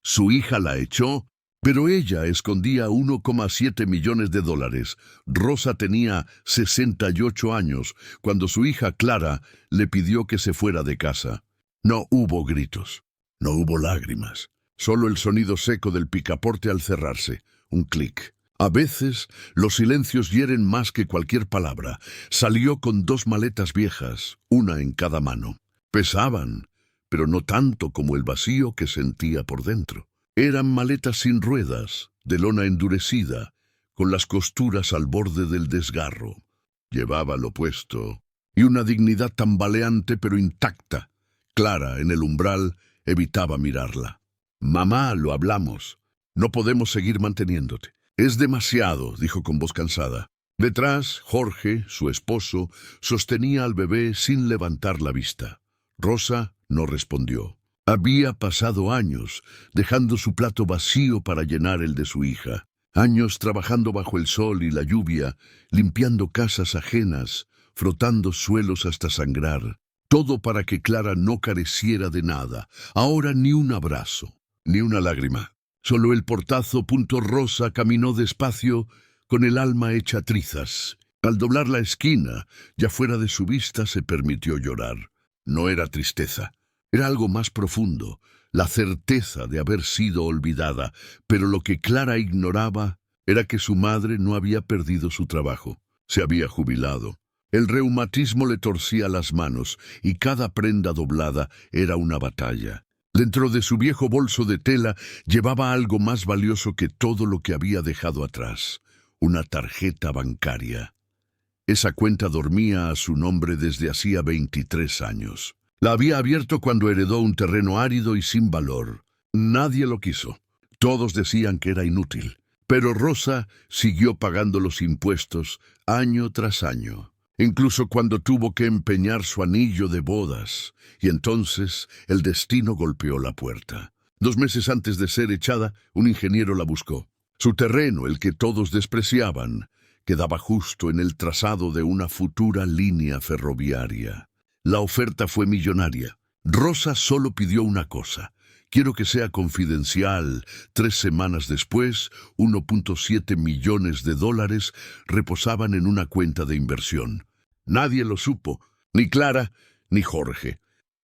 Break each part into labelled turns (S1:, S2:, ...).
S1: Su hija la echó, pero ella escondía 1,7 millones de dólares. Rosa tenía 68 años cuando su hija Clara le pidió que se fuera de casa. No hubo gritos, no hubo lágrimas, solo el sonido seco del picaporte al cerrarse, un clic. A veces los silencios hieren más que cualquier palabra. Salió con 2 maletas viejas, una en cada mano. Pesaban, pero no tanto como el vacío que sentía por dentro. Eran maletas sin ruedas, de lona endurecida, con las costuras al borde del desgarro. Llevaba lo puesto, y una dignidad tambaleante pero intacta. Clara, en el umbral, evitaba mirarla. «Mamá, lo hablamos. No podemos seguir manteniéndote». «Es demasiado», dijo con voz cansada. Detrás, Jorge, su esposo, sostenía al bebé sin levantar la vista. Rosa no respondió. Había pasado años, dejando su plato vacío para llenar el de su hija. Años trabajando bajo el sol y la lluvia, limpiando casas ajenas, frotando suelos hasta sangrar. Todo para que Clara no careciera de nada. Ahora ni un abrazo, ni una lágrima. Solo el portazo. Rosa caminó despacio, con el alma hecha trizas. Al doblar la esquina, ya fuera de su vista, se permitió llorar. No era tristeza, era algo más profundo, la certeza de haber sido olvidada, pero lo que Clara ignoraba era que su madre no había perdido su trabajo, se había jubilado. El reumatismo le torcía las manos y cada prenda doblada era una batalla. Dentro de su viejo bolso de tela llevaba algo más valioso que todo lo que había dejado atrás, una tarjeta bancaria. Esa cuenta dormía a su nombre desde hacía 23 años. La había abierto cuando heredó un terreno árido y sin valor. Nadie lo quiso. Todos decían que era inútil. Pero Rosa siguió pagando los impuestos año tras año. Incluso cuando tuvo que empeñar su anillo de bodas, y entonces el destino golpeó la puerta. 2 meses antes de ser echada, un ingeniero la buscó. Su terreno, el que todos despreciaban, quedaba justo en el trazado de una futura línea ferroviaria. La oferta fue millonaria. Rosa solo pidió una cosa: quiero que sea confidencial. 3 semanas después, 1,7 millones de dólares reposaban en una cuenta de inversión. Nadie lo supo, ni Clara ni Jorge.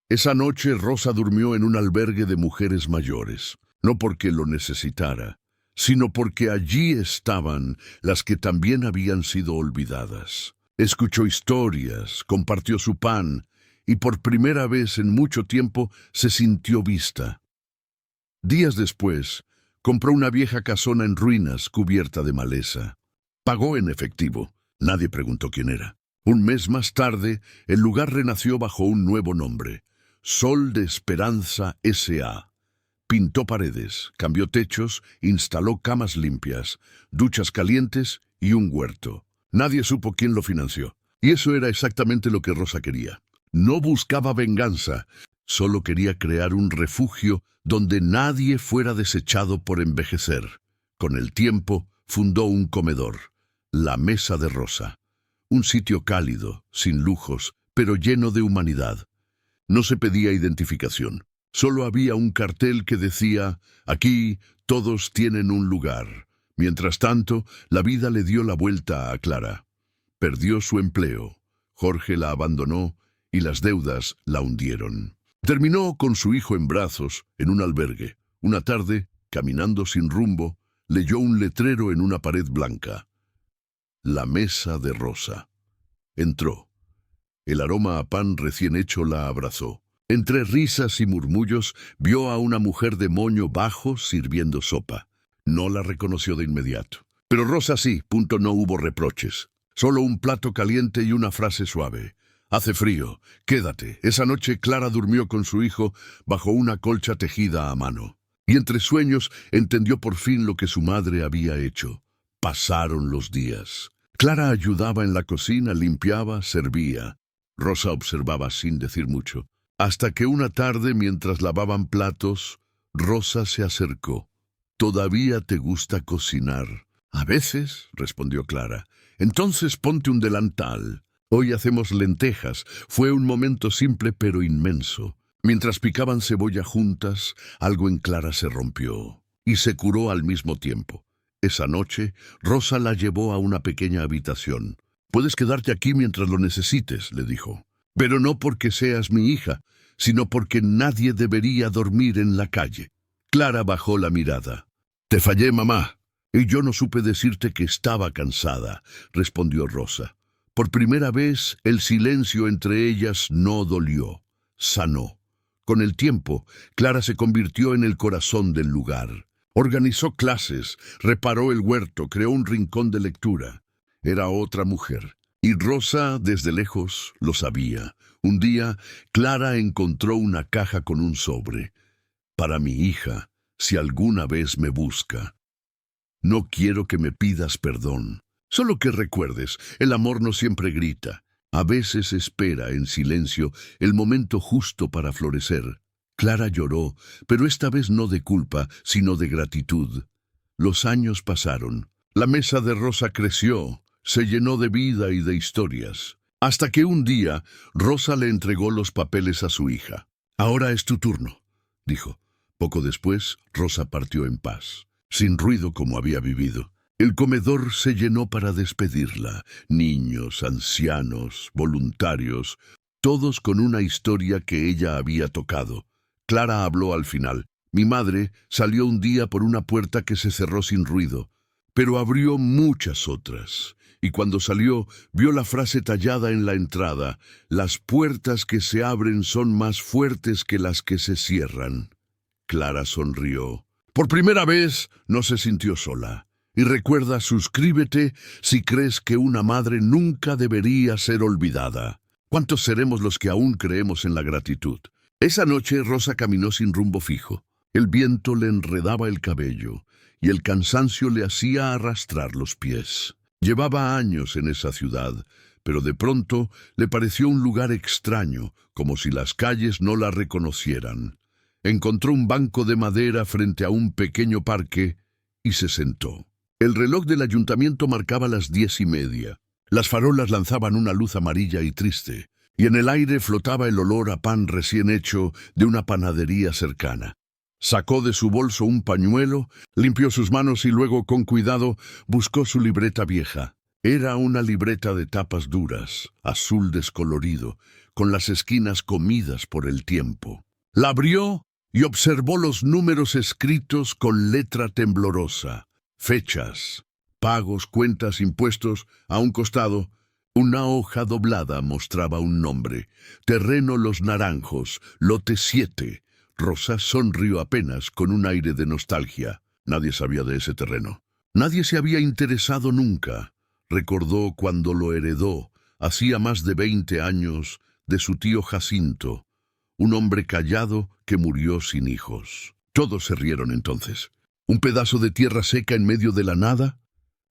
S1: Esa noche Rosa durmió en un albergue de mujeres mayores, no porque lo necesitara, sino porque allí estaban las que también habían sido olvidadas. Escuchó historias, compartió su pan, y por primera vez en mucho tiempo se sintió vista. Días después, compró una vieja casona en ruinas cubierta de maleza. Pagó en efectivo. Nadie preguntó quién era. Un mes más tarde, el lugar renació bajo un nuevo nombre: Sol de Esperanza S.A. Pintó paredes, cambió techos, instaló camas limpias, duchas calientes y un huerto. Nadie supo quién lo financió. Y eso era exactamente lo que Rosa quería. No buscaba venganza, solo quería crear un refugio donde nadie fuera desechado por envejecer. Con el tiempo, fundó un comedor, la Mesa de Rosa. Un sitio cálido, sin lujos, pero lleno de humanidad. No se pedía identificación. Solo había un cartel que decía: aquí todos tienen un lugar. Mientras tanto, la vida le dio la vuelta a Clara. Perdió su empleo. Jorge la abandonó y las deudas la hundieron. Terminó con su hijo en brazos en un albergue. Una tarde, caminando sin rumbo, leyó un letrero en una pared blanca: La Mesa de Rosa. Entró. El aroma a pan recién hecho la abrazó. Entre risas y murmullos, vio a una mujer de moño bajo sirviendo sopa. No la reconoció de inmediato. Pero Rosa sí. No hubo reproches. Solo un plato caliente y una frase suave: hace frío, quédate. Esa noche Clara durmió con su hijo bajo una colcha tejida a mano. Y entre sueños entendió por fin lo que su madre había hecho. Pasaron los días. Clara ayudaba en la cocina, limpiaba, servía. Rosa observaba sin decir mucho. Hasta que una tarde, mientras lavaban platos, Rosa se acercó. ¿Todavía te gusta cocinar? A veces, respondió Clara. Entonces ponte un delantal. Hoy hacemos lentejas. Fue un momento simple pero inmenso. Mientras picaban cebolla juntas, algo en Clara se rompió y se curó al mismo tiempo. Esa noche, Rosa la llevó a una pequeña habitación. «Puedes quedarte aquí mientras lo necesites», le dijo. «Pero no porque seas mi hija, sino porque nadie debería dormir en la calle». Clara bajó la mirada. «Te fallé, mamá, y yo no supe decirte que estaba cansada», respondió Rosa. Por primera vez, el silencio entre ellas no dolió, sanó. Con el tiempo, Clara se convirtió en el corazón del lugar. Organizó clases, reparó el huerto, creó un rincón de lectura. Era otra mujer. Y Rosa, desde lejos, lo sabía. Un día, Clara encontró una caja con un sobre. «Para mi hija, si alguna vez me busca. No quiero que me pidas perdón. Solo que recuerdes, el amor no siempre grita. A veces espera en silencio el momento justo para florecer». Clara lloró, pero esta vez no de culpa, sino de gratitud. Los años pasaron. La mesa de Rosa creció, se llenó de vida y de historias. Hasta que un día, Rosa le entregó los papeles a su hija. «Ahora es tu turno», dijo. Poco después, Rosa partió en paz, sin ruido como había vivido. El comedor se llenó para despedirla. Niños, ancianos, voluntarios, todos con una historia que ella había tocado. Clara habló al final. «Mi madre salió un día por una puerta que se cerró sin ruido, pero abrió muchas otras. Y cuando salió, vio la frase tallada en la entrada: las puertas que se abren son más fuertes que las que se cierran». Clara sonrió. Por primera vez, no se sintió sola. Y recuerda, suscríbete si crees que una madre nunca debería ser olvidada. ¿Cuántos seremos los que aún creemos en la gratitud? Esa noche Rosa caminó sin rumbo fijo. El viento le enredaba el cabello y el cansancio le hacía arrastrar los pies. Llevaba años en esa ciudad, pero de pronto le pareció un lugar extraño, como si las calles no la reconocieran. Encontró un banco de madera frente a un pequeño parque y se sentó. El reloj del ayuntamiento marcaba las 10:30. Las farolas lanzaban una luz amarilla y triste, y en el aire flotaba el olor a pan recién hecho de una panadería cercana. Sacó de su bolso un pañuelo, limpió sus manos y luego, con cuidado, buscó su libreta vieja. Era una libreta de tapas duras, azul descolorido, con las esquinas comidas por el tiempo. La abrió y observó los números escritos con letra temblorosa. Fechas, pagos, cuentas, impuestos. A un costado, una hoja doblada mostraba un nombre: Terreno Los Naranjos, lote 7. Rosa sonrió apenas, con un aire de nostalgia. Nadie sabía de ese terreno. Nadie se había interesado nunca. Recordó cuando lo heredó, hacía más de 20 años, de su tío Jacinto, un hombre callado que murió sin hijos. Todos se rieron entonces. ¿Un pedazo de tierra seca en medio de la nada?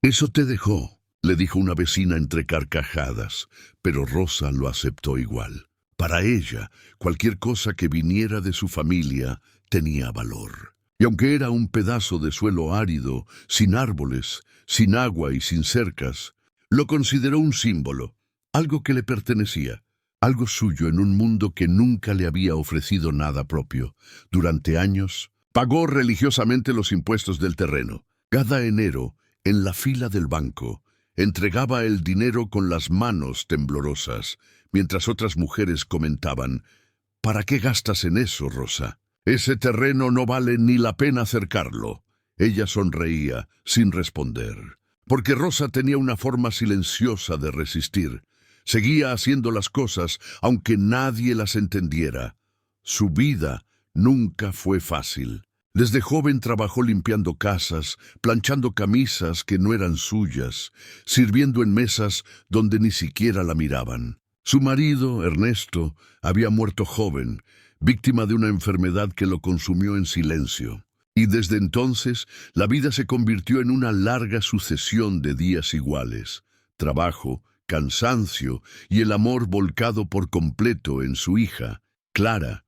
S1: «Eso te dejó», le dijo una vecina entre carcajadas, pero Rosa lo aceptó igual. Para ella, cualquier cosa que viniera de su familia tenía valor. Y aunque era un pedazo de suelo árido, sin árboles, sin agua y sin cercas, lo consideró un símbolo, algo que le pertenecía, algo suyo en un mundo que nunca le había ofrecido nada propio. Durante años, pagó religiosamente los impuestos del terreno. Cada enero, en la fila del banco, entregaba el dinero con las manos temblorosas, mientras otras mujeres comentaban: «¿Para qué gastas en eso, Rosa? Ese terreno no vale ni la pena cercarlo». Ella sonreía, sin responder, porque Rosa tenía una forma silenciosa de resistir. Seguía haciendo las cosas, aunque nadie las entendiera. Su vida nunca fue fácil. Desde joven trabajó limpiando casas, planchando camisas que no eran suyas, sirviendo en mesas donde ni siquiera la miraban. Su marido, Ernesto, había muerto joven, víctima de una enfermedad que lo consumió en silencio. Y desde entonces, la vida se convirtió en una larga sucesión de días iguales. Trabajo, cansancio y el amor volcado por completo en su hija, Clara.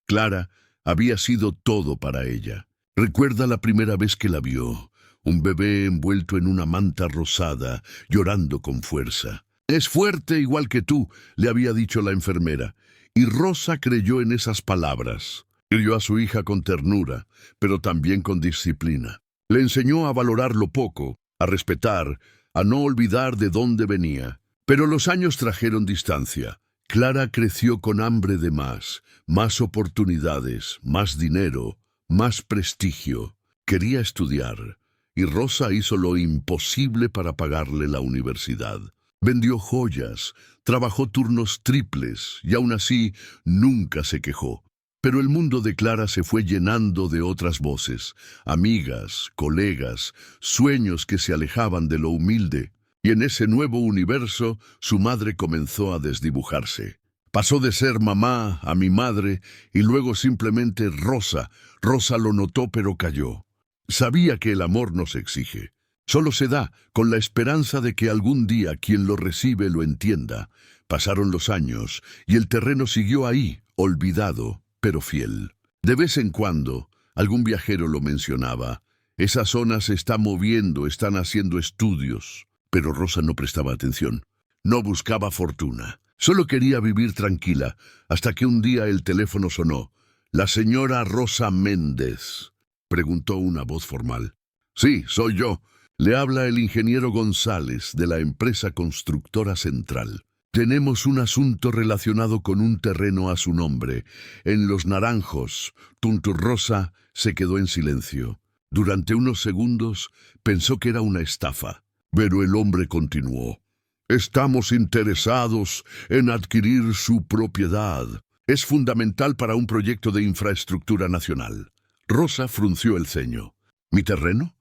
S1: Clara había sido todo para ella. Recuerda la primera vez que la vio, un bebé envuelto en una manta rosada, llorando con fuerza. «Es fuerte igual que tú», le había dicho la enfermera, Y Rosa creyó en esas palabras. Crió a su hija con ternura, pero también con disciplina. Le enseñó a valorar lo poco, a respetar, a no olvidar de dónde venía. Pero los años trajeron distancia. Clara creció con hambre de más oportunidades, más dinero, más prestigio. Quería estudiar, y Rosa hizo lo imposible para pagarle la universidad. Vendió joyas, trabajó turnos triples, y aún así nunca se quejó. Pero el mundo de Clara se fue llenando de otras voces, amigas, colegas, sueños que se alejaban de lo humilde. Y en ese nuevo universo, su madre comenzó a desdibujarse. Pasó de ser mamá a mi madre y luego simplemente Rosa. Rosa lo notó pero calló. Sabía que el amor no se exige. Solo se da con la esperanza de que algún día quien lo recibe lo entienda. Pasaron los años y el terreno siguió ahí, olvidado, pero fiel. De vez en cuando, algún viajero lo mencionaba. Esa zona se está moviendo, están haciendo estudios. Pero Rosa no prestaba atención. No buscaba fortuna. Solo quería vivir tranquila, hasta que un día el teléfono sonó. «¿La señora Rosa Méndez?», preguntó una voz formal. «Sí, soy yo. Le habla el ingeniero González, de la empresa constructora Central. Tenemos un asunto relacionado con un terreno a su nombre, en Los Naranjos». Rosa se quedó en silencio. Durante unos segundos pensó que era una estafa. Pero el hombre continuó. «Estamos interesados en adquirir su propiedad. Es fundamental para un proyecto de infraestructura nacional». Rosa frunció el ceño. «¿Mi terreno?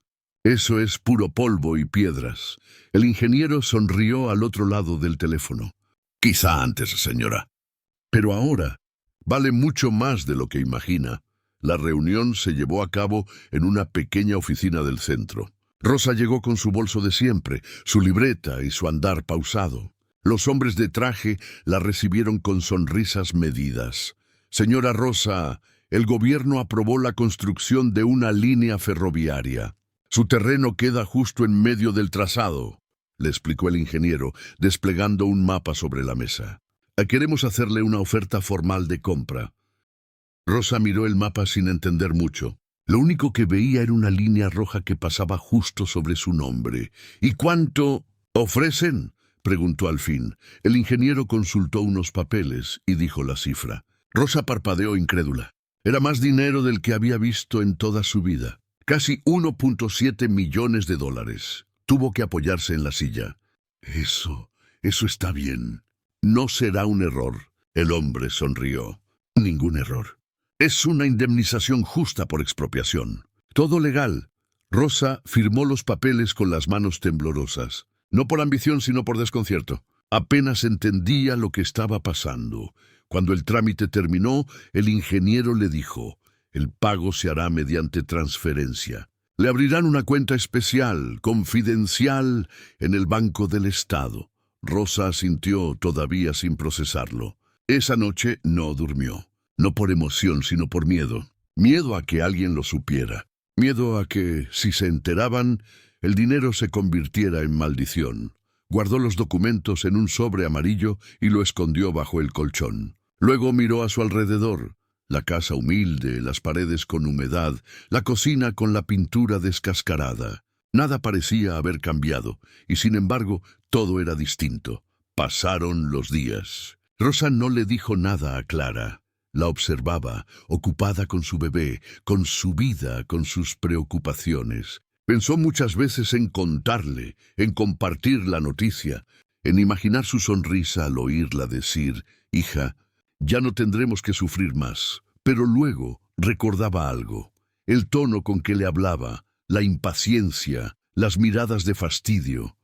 S1: Eso es puro polvo y piedras». El ingeniero sonrió al otro lado del teléfono. «Quizá antes, señora. Pero ahora vale mucho más de lo que imagina». La reunión se llevó a cabo en una pequeña oficina del centro. Rosa llegó con su bolso de siempre, su libreta y su andar pausado. Los hombres de traje la recibieron con sonrisas medidas. «Señora Rosa, el gobierno aprobó la construcción de una línea ferroviaria. Su terreno queda justo en medio del trazado», le explicó el ingeniero, desplegando un mapa sobre la mesa. «Queremos hacerle una oferta formal de compra». Rosa miró el mapa sin entender mucho. Lo único que veía era una línea roja que pasaba justo sobre su nombre. «¿Y cuánto ofrecen?», preguntó al fin. El ingeniero consultó unos papeles y dijo la cifra. Rosa parpadeó incrédula. Era más dinero del que había visto en toda su vida. Casi 1.7 millones de dólares. Tuvo que apoyarse en la silla. Eso está bien. No será un error». El hombre sonrió. «Ningún error. Es una indemnización justa por expropiación. Todo legal». Rosa firmó los papeles con las manos temblorosas. No por ambición, sino por desconcierto. Apenas entendía lo que estaba pasando. Cuando el trámite terminó, el ingeniero le dijo: «El pago se hará mediante transferencia. Le abrirán una cuenta especial, confidencial, en el Banco del Estado». Rosa asintió, todavía sin procesarlo. Esa noche no durmió. No por emoción, sino por miedo. Miedo a que alguien lo supiera. Miedo a que, si se enteraban, el dinero se convirtiera en maldición. Guardó los documentos en un sobre amarillo y lo escondió bajo el colchón. Luego miró a su alrededor. La casa humilde, las paredes con humedad, la cocina con la pintura descascarada. Nada parecía haber cambiado, y sin embargo, todo era distinto. Pasaron los días. Rosa no le dijo nada a Clara. La observaba, ocupada con su bebé, con su vida, con sus preocupaciones. Pensó muchas veces en contarle, en compartir la noticia, en imaginar su sonrisa al oírla decir: «Hija, ya no tendremos que sufrir más». Pero luego recordaba algo: el tono con que le hablaba, la impaciencia, las miradas de fastidio.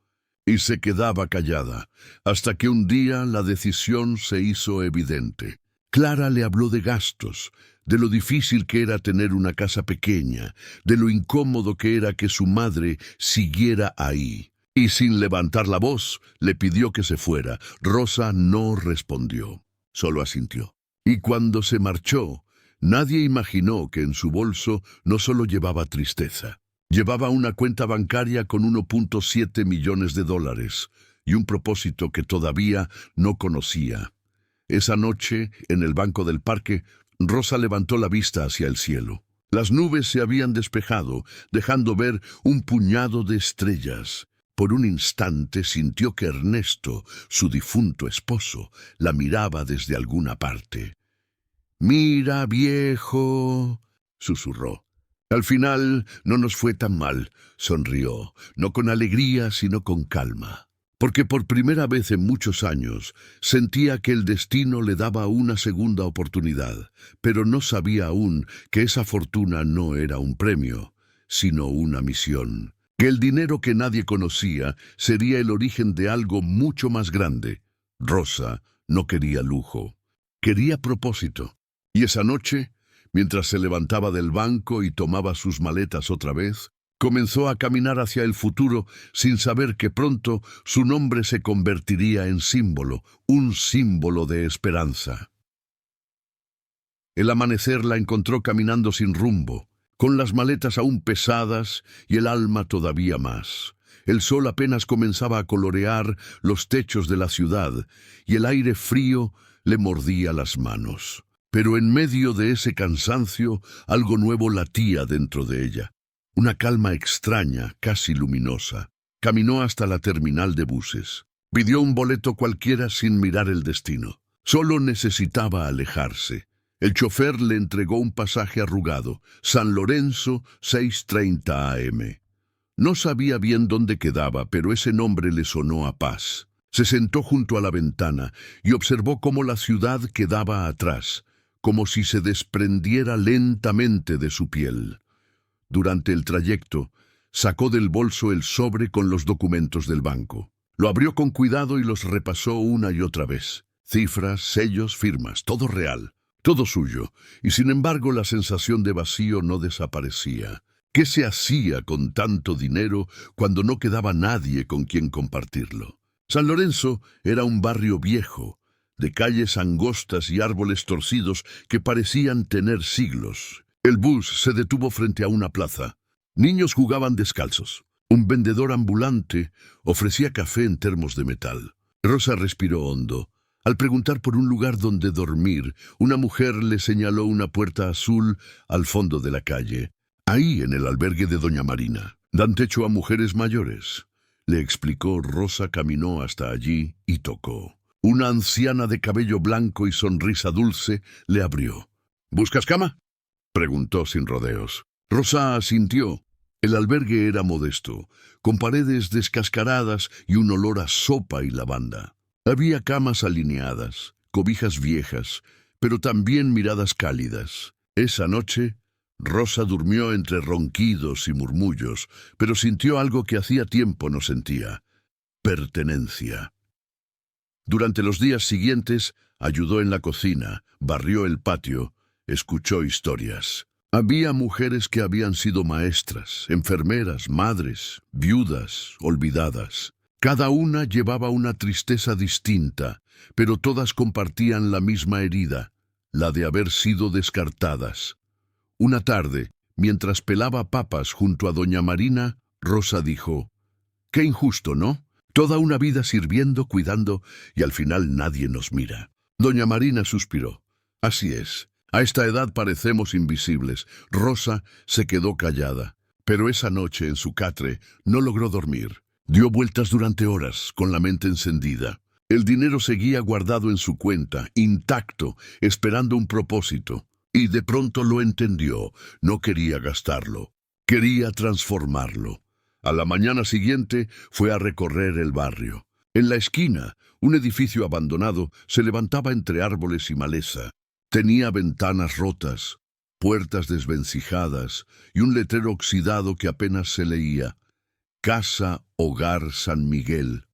S1: Y se quedaba callada, hasta que un día la decisión se hizo evidente. Clara le habló de gastos, de lo difícil que era tener una casa pequeña, de lo incómodo que era que su madre siguiera ahí. Y sin levantar la voz, le pidió que se fuera. Rosa no respondió, solo asintió. Y cuando se marchó, nadie imaginó que en su bolso no solo llevaba tristeza. Llevaba una cuenta bancaria con 1.7 millones de dólares y un propósito que todavía no conocía. Esa noche, en el banco del parque, Rosa levantó la vista hacia el cielo. Las nubes se habían despejado, dejando ver un puñado de estrellas. Por un instante sintió que Ernesto, su difunto esposo, la miraba desde alguna parte. «Mira, viejo», susurró. «Al final no nos fue tan mal», sonrió, no con alegría, sino con calma. Porque por primera vez en muchos años sentía que el destino le daba una segunda oportunidad, pero no sabía aún que esa fortuna no era un premio, sino una misión. Que el dinero que nadie conocía sería el origen de algo mucho más grande. Rosa no quería lujo, quería propósito. Y esa noche, mientras se levantaba del banco y tomaba sus maletas otra vez, comenzó a caminar hacia el futuro sin saber que pronto su nombre se convertiría en símbolo, un símbolo de esperanza. El amanecer la encontró caminando sin rumbo, con las maletas aún pesadas y el alma todavía más. El sol apenas comenzaba a colorear los techos de la ciudad y el aire frío le mordía las manos. Pero en medio de ese cansancio, algo nuevo latía dentro de ella. Una calma extraña, casi luminosa. Caminó hasta la terminal de buses. Pidió un boleto cualquiera sin mirar el destino. Solo necesitaba alejarse. El chofer le entregó un pasaje arrugado. San Lorenzo, 6:30 a.m. No sabía bien dónde quedaba, pero ese nombre le sonó a paz. Se sentó junto a la ventana y observó cómo la ciudad quedaba atrás, como si se desprendiera lentamente de su piel. Durante el trayecto, sacó del bolso el sobre con los documentos del banco. Lo abrió con cuidado y los repasó una y otra vez. Cifras, sellos, firmas, todo real, todo suyo. Y sin embargo la sensación de vacío no desaparecía. ¿Qué se hacía con tanto dinero cuando no quedaba nadie con quien compartirlo? San Lorenzo era un barrio viejo, de calles angostas y árboles torcidos que parecían tener siglos. El bus se detuvo frente a una plaza. Niños jugaban descalzos. Un vendedor ambulante ofrecía café en termos de metal. Rosa respiró hondo. Al preguntar por un lugar donde dormir, una mujer le señaló una puerta azul al fondo de la calle. Ahí, en el albergue de Doña Marina. Dan techo a mujeres mayores. Le explicó. Rosa caminó hasta allí y tocó. Una anciana de cabello blanco y sonrisa dulce le abrió. «¿Buscas cama?», preguntó sin rodeos. Rosa asintió. El albergue era modesto, con paredes descascaradas y un olor a sopa y lavanda. Había camas alineadas, cobijas viejas, pero también miradas cálidas. Esa noche, Rosa durmió entre ronquidos y murmullos, pero sintió algo que hacía tiempo no sentía: pertenencia. Durante los días siguientes, ayudó en la cocina, barrió el patio, escuchó historias. Había mujeres que habían sido maestras, enfermeras, madres, viudas, olvidadas. Cada una llevaba una tristeza distinta, pero todas compartían la misma herida, la de haber sido descartadas. Una tarde, mientras pelaba papas junto a Doña Marina, Rosa dijo: «Qué injusto, ¿no? Toda una vida sirviendo, cuidando, y al final nadie nos mira». Doña Marina suspiró. «Así es. A esta edad parecemos invisibles». Rosa se quedó callada, pero esa noche en su catre no logró dormir. Dio vueltas durante horas, con la mente encendida. El dinero seguía guardado en su cuenta, intacto, esperando un propósito. Y de pronto lo entendió. No quería gastarlo. Quería transformarlo. A la mañana siguiente fue a recorrer el barrio. En la esquina, un edificio abandonado se levantaba entre árboles y maleza. Tenía ventanas rotas, puertas desvencijadas y un letrero oxidado que apenas se leía: «Casa Hogar San Miguel».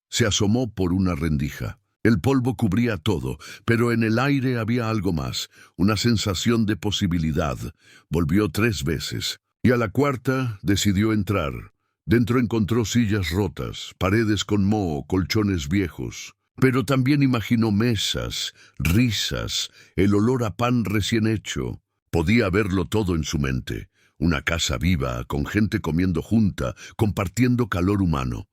S1: Se asomó por una rendija. El polvo cubría todo, pero en el aire había algo más, una sensación de posibilidad. Volvió 3 veces, y a la cuarta decidió entrar. Dentro encontró sillas rotas, paredes con moho, colchones viejos. Pero también imaginó mesas, risas, el olor a pan recién hecho. Podía verlo todo en su mente. Una casa viva, con gente comiendo junta, compartiendo calor humano.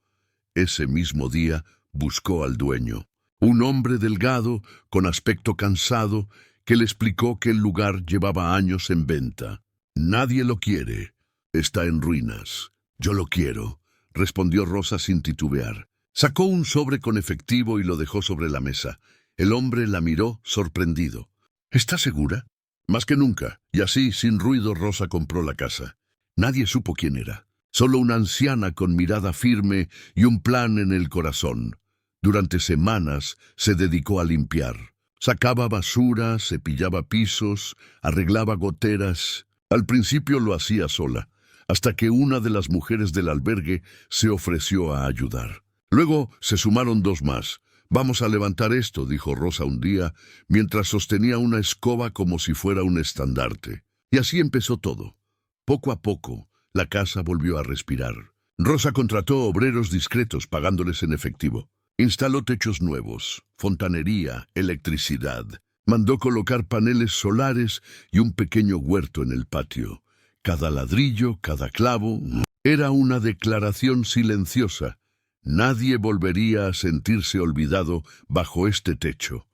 S1: Ese mismo día buscó al dueño. Un hombre delgado, con aspecto cansado, que le explicó que el lugar llevaba años en venta. Nadie lo quiere. Está en ruinas. Yo lo quiero, respondió Rosa sin titubear. Sacó un sobre con efectivo y lo dejó sobre la mesa. El hombre la miró, sorprendido. ¿Está segura? Más que nunca. Y así, sin ruido, Rosa compró la casa. Nadie supo quién era. Solo una anciana con mirada firme y un plan en el corazón. Durante semanas se dedicó a limpiar. Sacaba basura, cepillaba pisos, arreglaba goteras. Al principio lo hacía sola, hasta que una de las mujeres del albergue se ofreció a ayudar. Luego se sumaron dos más. «Vamos a levantar esto», dijo Rosa un día, mientras sostenía una escoba como si fuera un estandarte. Y así empezó todo. Poco a poco, la casa volvió a respirar. Rosa contrató obreros discretos pagándoles en efectivo. Instaló techos nuevos, fontanería, electricidad. Mandó colocar paneles solares y un pequeño huerto en el patio. Cada ladrillo, cada clavo, era una declaración silenciosa. Nadie volvería a sentirse olvidado bajo este techo.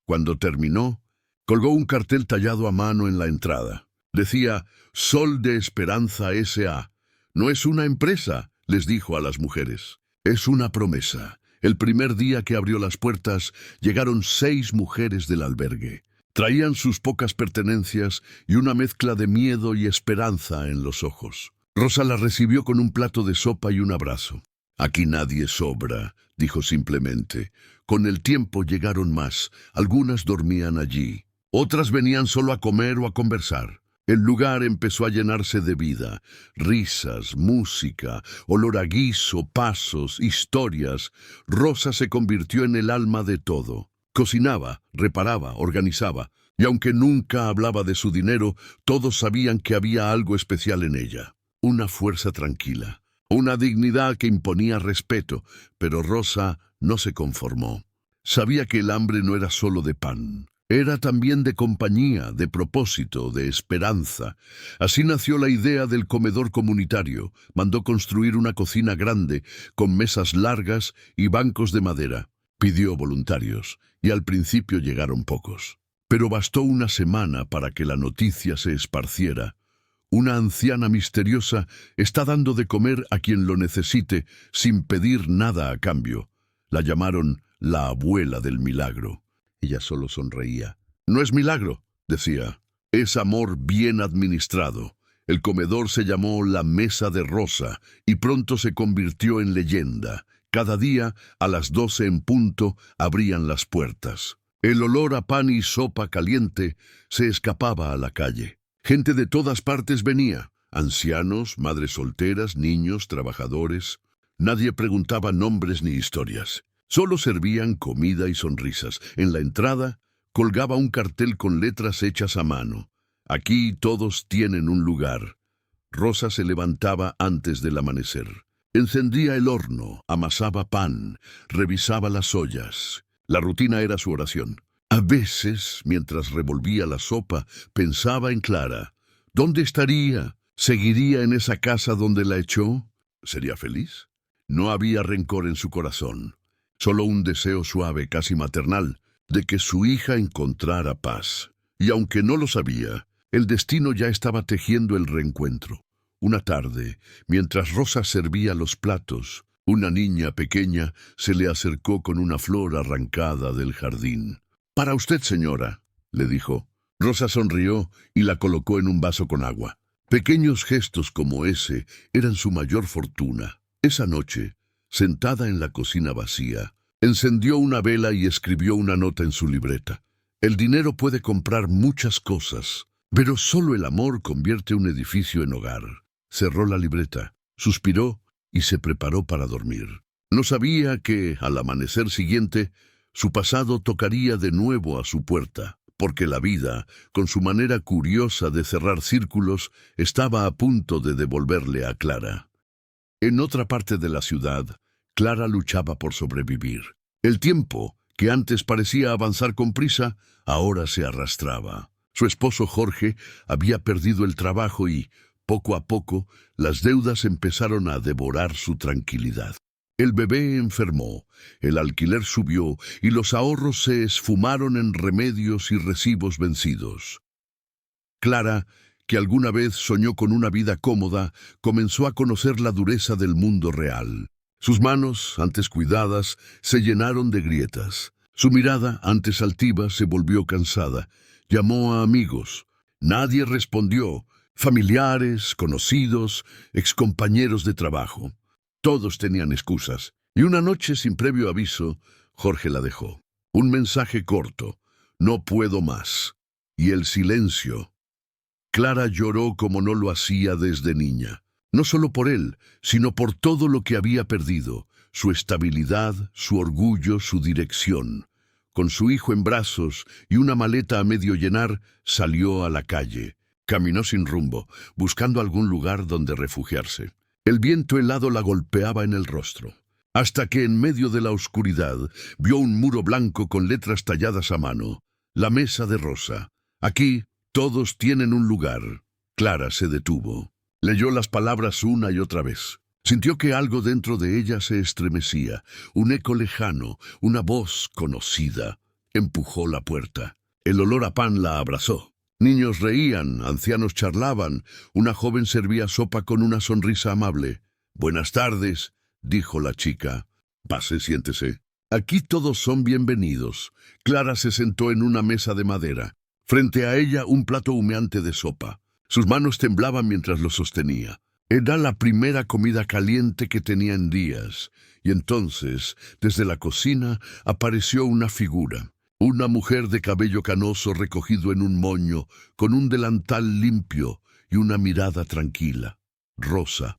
S1: Cuando terminó, colgó un cartel tallado a mano en la entrada. Decía, «Sol de Esperanza S.A. No es una empresa», les dijo a las mujeres. «Es una promesa». El primer día que abrió las puertas, llegaron 6 mujeres del albergue. Traían sus pocas pertenencias y una mezcla de miedo y esperanza en los ojos. Rosa las recibió con un plato de sopa y un abrazo. «Aquí nadie sobra», dijo simplemente. Con el tiempo llegaron más. Algunas dormían allí. Otras venían solo a comer o a conversar. El lugar empezó a llenarse de vida, risas, música, olor a guiso, pasos, historias. Rosa se convirtió en el alma de todo. Cocinaba, reparaba, organizaba, y aunque nunca hablaba de su dinero, todos sabían que había algo especial en ella. Una fuerza tranquila, una dignidad que imponía respeto, pero Rosa no se conformó. Sabía que el hambre no era solo de pan. Era también de compañía, de propósito, de esperanza. Así nació la idea del comedor comunitario. Mandó construir una cocina grande, con mesas largas y bancos de madera. Pidió voluntarios, y al principio llegaron pocos. Pero bastó una semana para que la noticia se esparciera. Una anciana misteriosa está dando de comer a quien lo necesite, sin pedir nada a cambio. La llamaron la abuela del milagro. Ella solo sonreía. «No es milagro», decía. «Es amor bien administrado». El comedor se llamó la Mesa de Rosa y pronto se convirtió en leyenda. Cada día, a las 12 en punto, abrían las puertas. El olor a pan y sopa caliente se escapaba a la calle. Gente de todas partes venía. Ancianos, madres solteras, niños, trabajadores. Nadie preguntaba nombres ni historias. Solo servían comida y sonrisas. En la entrada colgaba un cartel con letras hechas a mano. «Aquí todos tienen un lugar». Rosa se levantaba antes del amanecer. Encendía el horno, amasaba pan, revisaba las ollas. La rutina era su oración. A veces, mientras revolvía la sopa, pensaba en Clara. ¿Dónde estaría? ¿Seguiría en esa casa donde la echó? ¿Sería feliz? No había rencor en su corazón. Solo un deseo suave, casi maternal, de que su hija encontrara paz. Y aunque no lo sabía, el destino ya estaba tejiendo el reencuentro. Una tarde, mientras Rosa servía los platos, una niña pequeña se le acercó con una flor arrancada del jardín. «Para usted, señora», le dijo. Rosa sonrió y la colocó en un vaso con agua. Pequeños gestos como ese eran su mayor fortuna. Esa noche, sentada en la cocina vacía, encendió una vela y escribió una nota en su libreta. El dinero puede comprar muchas cosas, pero solo el amor convierte un edificio en hogar. Cerró la libreta, suspiró y se preparó para dormir. No sabía que, al amanecer siguiente, su pasado tocaría de nuevo a su puerta, porque la vida, con su manera curiosa de cerrar círculos, estaba a punto de devolverle a Clara. En otra parte de la ciudad, Clara luchaba por sobrevivir. El tiempo, que antes parecía avanzar con prisa, ahora se arrastraba. Su esposo Jorge había perdido el trabajo y, poco a poco, las deudas empezaron a devorar su tranquilidad. El bebé enfermó, el alquiler subió y los ahorros se esfumaron en remedios y recibos vencidos. Clara, que alguna vez soñó con una vida cómoda, comenzó a conocer la dureza del mundo real. Sus manos, antes cuidadas, se llenaron de grietas. Su mirada, antes altiva, se volvió cansada. Llamó a amigos. Nadie respondió. Familiares, conocidos, excompañeros de trabajo. Todos tenían excusas. Y una noche, sin previo aviso, Jorge la dejó. Un mensaje corto. No puedo más. Y el silencio. Clara lloró como no lo hacía desde niña. No solo por él, sino por todo lo que había perdido. Su estabilidad, su orgullo, su dirección. Con su hijo en brazos y una maleta a medio llenar, salió a la calle. Caminó sin rumbo, buscando algún lugar donde refugiarse. El viento helado la golpeaba en el rostro, hasta que en medio de la oscuridad vio un muro blanco con letras talladas a mano. La mesa de Rosa. Aquí todos tienen un lugar. Clara se detuvo. Leyó las palabras una y otra vez. Sintió que algo dentro de ella se estremecía, un eco lejano, una voz conocida. Empujó la puerta. El olor a pan la abrazó. Niños reían, ancianos charlaban, una joven servía sopa con una sonrisa amable. «Buenas tardes», dijo la chica. «Pase, siéntese. Aquí todos son bienvenidos». Clara se sentó en una mesa de madera. Frente a ella un plato humeante de sopa. Sus manos temblaban mientras lo sostenía. Era la primera comida caliente que tenía en días. Y entonces, desde la cocina, apareció una figura. Una mujer de cabello canoso recogido en un moño, con un delantal limpio y una mirada tranquila. Rosa.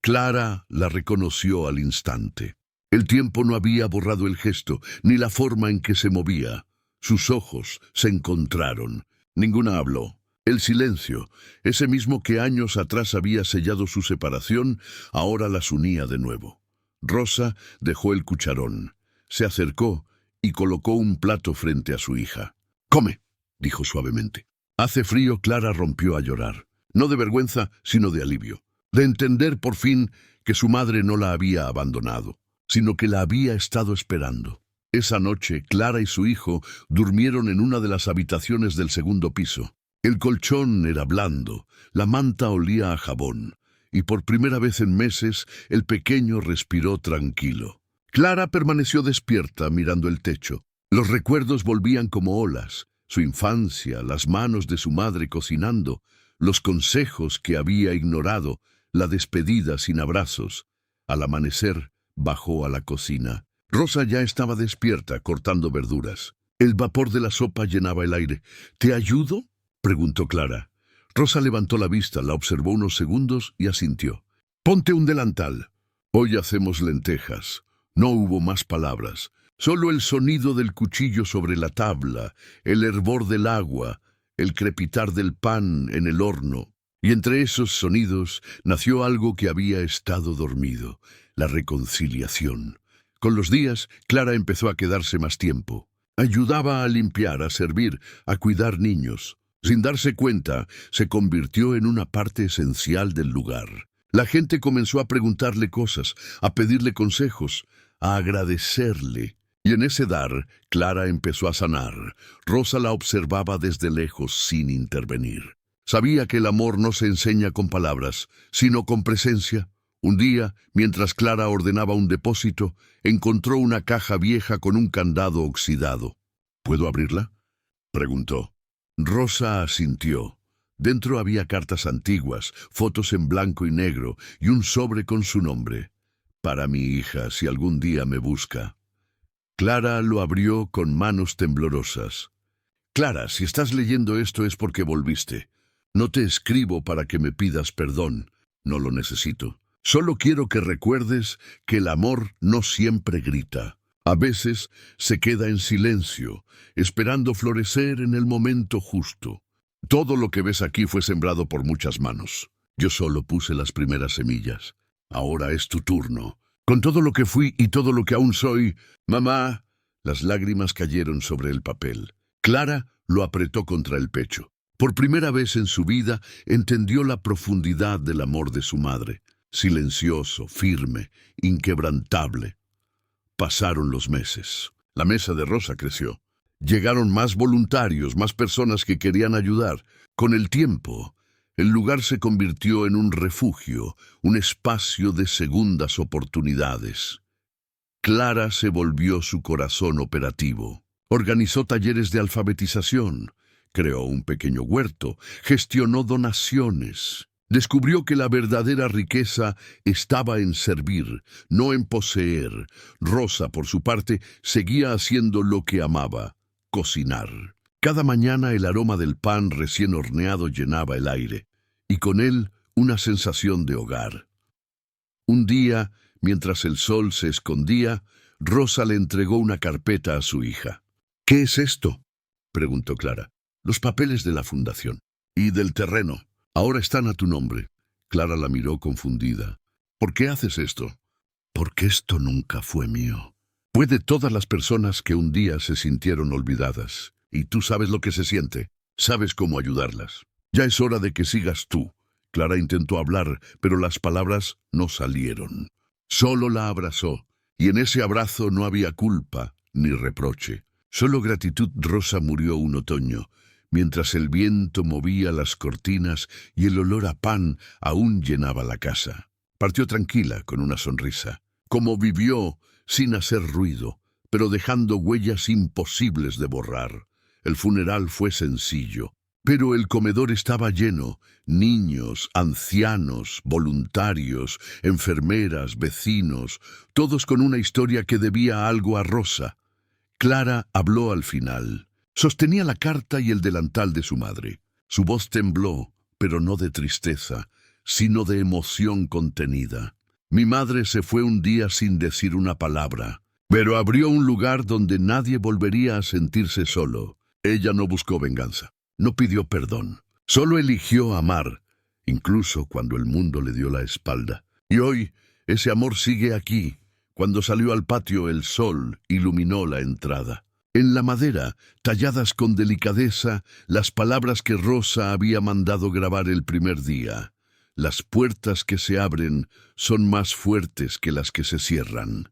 S1: Clara la reconoció al instante. El tiempo no había borrado el gesto, ni la forma en que se movía. Sus ojos se encontraron. Ninguna habló. El silencio, ese mismo que años atrás había sellado su separación, ahora las unía de nuevo. Rosa dejó el cucharón. Se acercó y colocó un plato frente a su hija. «Come», dijo suavemente. Hace frío, Clara rompió a llorar. No de vergüenza, sino de alivio. De entender por fin que su madre no la había abandonado, sino que la había estado esperando. Esa noche, Clara y su hijo durmieron en una de las habitaciones del segundo piso. El colchón era blando, la manta olía a jabón, y por primera vez en meses el pequeño respiró tranquilo. Clara permaneció despierta mirando el techo. Los recuerdos volvían como olas. Su infancia, las manos de su madre cocinando, los consejos que había ignorado, la despedida sin abrazos. Al amanecer, bajó a la cocina. Rosa ya estaba despierta, cortando verduras. El vapor de la sopa llenaba el aire. «¿Te ayudo?», preguntó Clara. Rosa levantó la vista, la observó unos segundos y asintió. «Ponte un delantal. Hoy hacemos lentejas». No hubo más palabras, solo el sonido del cuchillo sobre la tabla, el hervor del agua, el crepitar del pan en el horno. Y entre esos sonidos nació algo que había estado dormido, la reconciliación. Con los días, Clara empezó a quedarse más tiempo. Ayudaba a limpiar, a servir, a cuidar niños. Sin darse cuenta, se convirtió en una parte esencial del lugar. La gente comenzó a preguntarle cosas, a pedirle consejos, a agradecerle. Y en ese dar, Clara empezó a sanar. Rosa la observaba desde lejos sin intervenir. Sabía que el amor no se enseña con palabras, sino con presencia. Un día, mientras Clara ordenaba un depósito, encontró una caja vieja con un candado oxidado. «¿Puedo abrirla?», preguntó. Rosa asintió. Dentro había cartas antiguas, fotos en blanco y negro y un sobre con su nombre. «Para mi hija, si algún día me busca». Clara lo abrió con manos temblorosas. «Clara, si estás leyendo esto es porque volviste. No te escribo para que me pidas perdón. No lo necesito. Solo quiero que recuerdes que el amor no siempre grita. A veces se queda en silencio, esperando florecer en el momento justo. Todo lo que ves aquí fue sembrado por muchas manos. Yo solo puse las primeras semillas. Ahora es tu turno. Con todo lo que fui y todo lo que aún soy, mamá». Las lágrimas cayeron sobre el papel. Clara lo apretó contra el pecho. Por primera vez en su vida entendió la profundidad del amor de su madre. silencioso, firme, inquebrantable. Pasaron los meses. La mesa de Rosa creció. Llegaron más voluntarios, más personas que querían ayudar. Con el tiempo, el lugar se convirtió en un refugio, un espacio de segundas oportunidades. Clara se volvió su corazón operativo. Organizó talleres de alfabetización, creó un pequeño huerto, gestionó donaciones. Descubrió que la verdadera riqueza estaba en servir, no en poseer. Rosa, por su parte, seguía haciendo lo que amaba: cocinar. Cada mañana el aroma del pan recién horneado llenaba el aire, y con él una sensación de hogar. Un día, mientras el sol se escondía, Rosa le entregó una carpeta a su hija. «¿Qué es esto?», preguntó Clara. «Los papeles de la fundación. Y del terreno. Ahora están a tu nombre». Clara la miró confundida. «¿Por qué haces esto?». «Porque esto nunca fue mío. Fue de todas las personas que un día se sintieron olvidadas. Y tú sabes lo que se siente. Sabes cómo ayudarlas. Ya es hora de que sigas tú». Clara intentó hablar, pero las palabras no salieron. Solo la abrazó, y en ese abrazo no había culpa ni reproche. Solo gratitud. Rosa murió un otoño, mientras el viento movía las cortinas y el olor a pan aún llenaba la casa. Partió tranquila, con una sonrisa. Como vivió, sin hacer ruido, pero dejando huellas imposibles de borrar. El funeral fue sencillo, pero el comedor estaba lleno. Niños, ancianos, voluntarios, enfermeras, vecinos, todos con una historia que debía algo a Rosa. Clara habló al final. Sostenía la carta y el delantal de su madre. Su voz tembló, pero no de tristeza, sino de emoción contenida. «Mi madre se fue un día sin decir una palabra, pero abrió un lugar donde nadie volvería a sentirse solo. Ella no buscó venganza, no pidió perdón. Solo eligió amar, incluso cuando el mundo le dio la espalda. Y hoy ese amor sigue aquí. Cuando salió al patio, el sol iluminó la entrada. En la madera, talladas con delicadeza, las palabras que Rosa había mandado grabar el primer día. Las puertas que se abren son más fuertes que las que se cierran».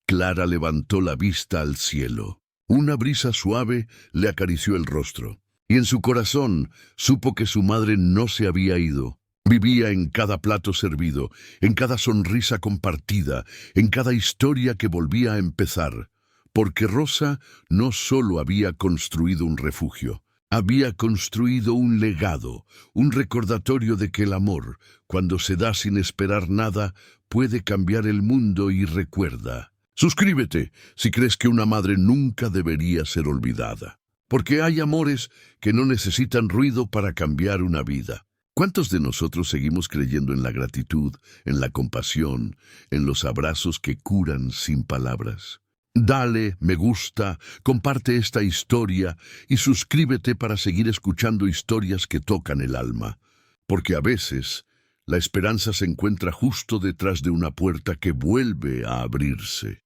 S1: Clara levantó la vista al cielo. Una brisa suave le acarició el rostro, y en su corazón supo que su madre no se había ido. Vivía en cada plato servido, en cada sonrisa compartida, en cada historia que volvía a empezar. Porque Rosa no solo había construido un refugio, había construido un legado, un recordatorio de que el amor, cuando se da sin esperar nada, puede cambiar el mundo. Y recuerda, suscríbete si crees que una madre nunca debería ser olvidada. Porque hay amores que no necesitan ruido para cambiar una vida. ¿Cuántos de nosotros seguimos creyendo en la gratitud, en la compasión, en los abrazos que curan sin palabras? Dale me gusta, comparte esta historia y suscríbete para seguir escuchando historias que tocan el alma. Porque a veces la esperanza se encuentra justo detrás de una puerta que vuelve a abrirse.